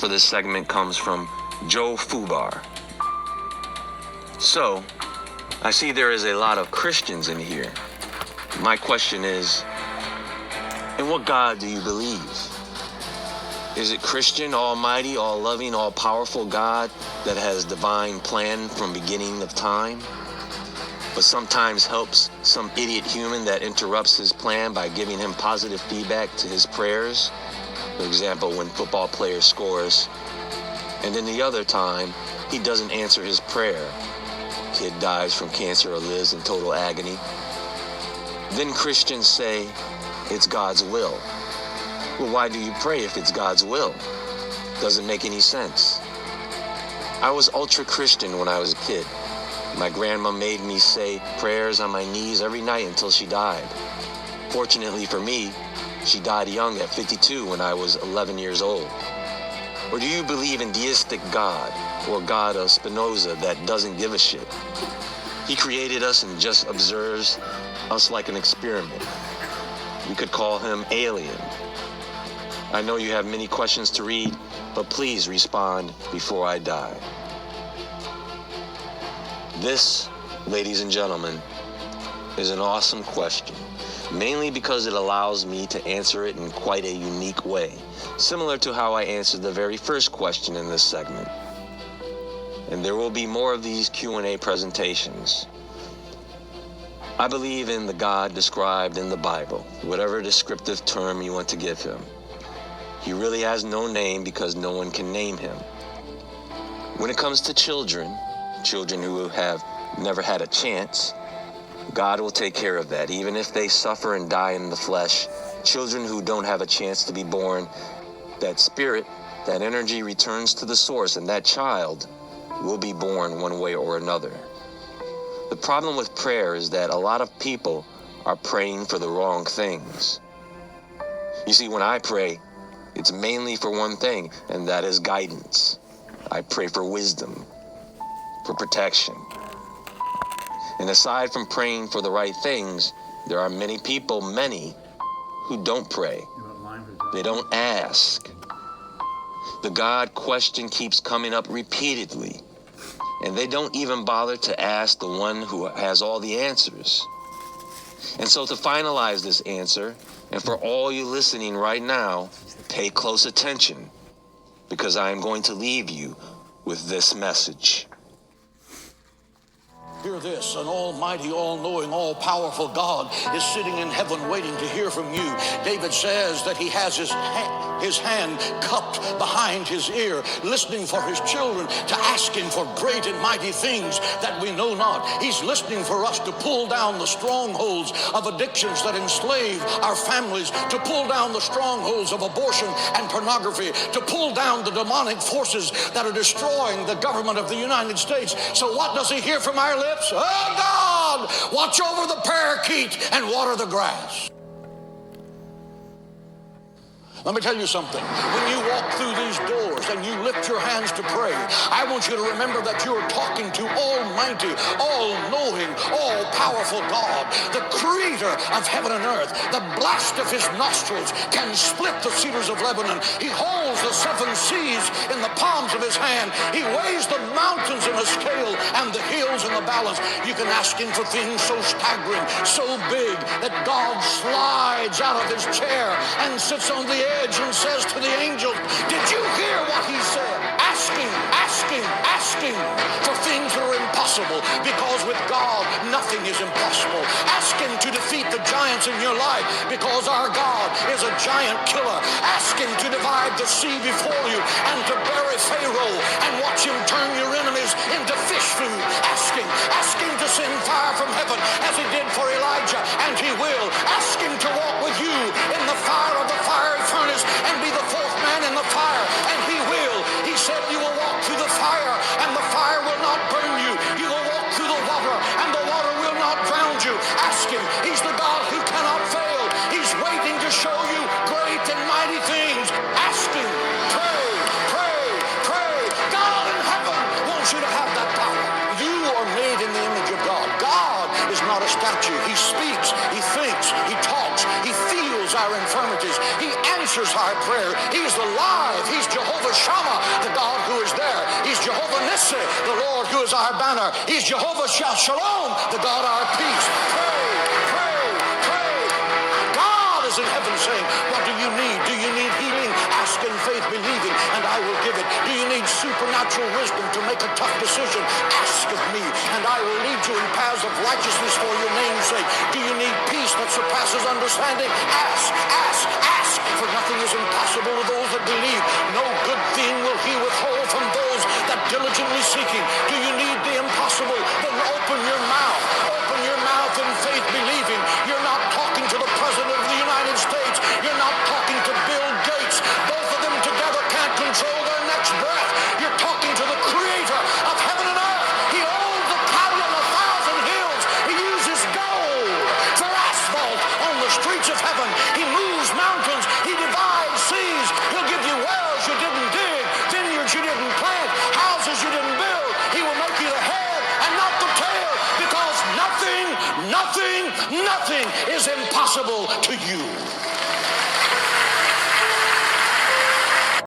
for this segment comes from Joe Fubar. So, I see there is a lot of Christians in here. My question is, in what God do you believe? Is it Christian, almighty, all-loving, all-powerful God that has divine plan from beginning of time, but sometimes helps some idiot human that interrupts his plan by giving him positive feedback to his prayers? For example, when football player scores, and then the other time, he doesn't answer his prayer. Kid dies from cancer or lives in total agony. Then Christians say, it's God's will. Well, why do you pray if it's God's will? Doesn't make any sense. I was ultra-Christian when I was a kid. My grandma made me say prayers on my knees every night until she died. Fortunately for me, she died young at 52 when I was 11 years old. Or do you believe in deistic God, or God of Spinoza that doesn't give a shit? He created us and just observes us like an experiment. We could call him alien. I know you have many questions to read, but please respond before I die. This, ladies and gentlemen, is an awesome question, mainly because it allows me to answer it in quite a unique way, similar to how I answered the very first question in this segment. And there will be more of these Q&A presentations. I believe in the God described in the Bible, whatever descriptive term you want to give him. He really has no name because no one can name him. When it comes to children who have never had a chance, God will take care of that. Even if they suffer and die in the flesh, children who don't have a chance to be born, that spirit, that energy returns to the source, and that child will be born one way or another. The problem with prayer is that a lot of people are praying for the wrong things. You see, when I pray, it's mainly for one thing, and that is guidance. I pray for wisdom, for protection. And aside from praying for the right things, there are many people, who don't pray. They don't ask. The God question keeps coming up repeatedly, and they don't even bother to ask the one who has all the answers. And so to finalize this answer, and for all you listening right now, pay close attention, because I am going to leave you with this message. Hear this, an almighty, all-knowing, all-powerful God is sitting in heaven waiting to hear from you. David says that he has his hand cupped behind his ear, listening for his children to ask him for great and mighty things that we know not. He's listening for us to pull down the strongholds of addictions that enslave our families, to pull down the strongholds of abortion and pornography, to pull down the demonic forces that are destroying the government of the United States. So what does he hear from our lips? Oh God, watch over the parakeet and water the grass. Let me tell you something. When you walk through these doors and you lift your hands to pray, I want you to remember that you're talking to Almighty, all-knowing, all-powerful God, the creator of heaven and earth. The blast of his nostrils can split the cedars of Lebanon. He holds the seven seas in the palms of his hand. He weighs the mountains in a scale and the hills in the balance. You can ask him for things so staggering, so big, that God slides out of his chair and sits on the edge and says to the angels, did you hear what he said? Asking for things that are impossible, because with God nothing is impossible. Ask him to defeat the giants in your life, because our God is a giant killer. Ask him to divide the sea before you and to bury Pharaoh and watch him turn your enemies into fish food. Ask him to send fire from heaven as he did for Elijah, and he will. Ask him to walk with you in the fire of the fiery furnace and be the fourth man in the fire, and he will. He said you will walk through the fire and the fire will not burn you. You will walk through the water and the water will not drown you. Ask him. He's the God who cannot fail. He's waiting to show you great and mighty things. Ask him. Pray. God in heaven wants you to have that power. You are made in the image of God. God is not a statue. He speaks, he thinks, he talks, he feels our infirmities. He answers our prayer. He's alive. He's He's Jehovah Shammah, the God who is there. He's Jehovah Nissi, the Lord who is our banner. He's Jehovah Shalom, the God our peace. Pray, pray, pray. God is in heaven saying, what do you need? Do you need healing? Ask in faith, believing, and I will give it. Do you need supernatural wisdom to make a tough decision? Ask of me, and I will lead you in paths of righteousness for your name's sake. Do you need peace that surpasses understanding? Ask, ask, ask, for nothing is impossible to those that believe. No good thing will he withhold from those that diligently seek him. Do you need the impossible? Then open your mouth. Open your mouth in faith, believing. You're not talking to the President of the United States. You're not talking to Bill Gates. Both of them together can't control their next breath. You're talking to the Creator of heaven and earth. He owns the cattle on 1,000 hills. He uses gold for asphalt on the streets of heaven. He moves mountains. He divides seas. He'll give you wells you didn't dig, vineyards you didn't plant, houses you didn't build. He will make you the head and not the tail, because nothing is impossible to you.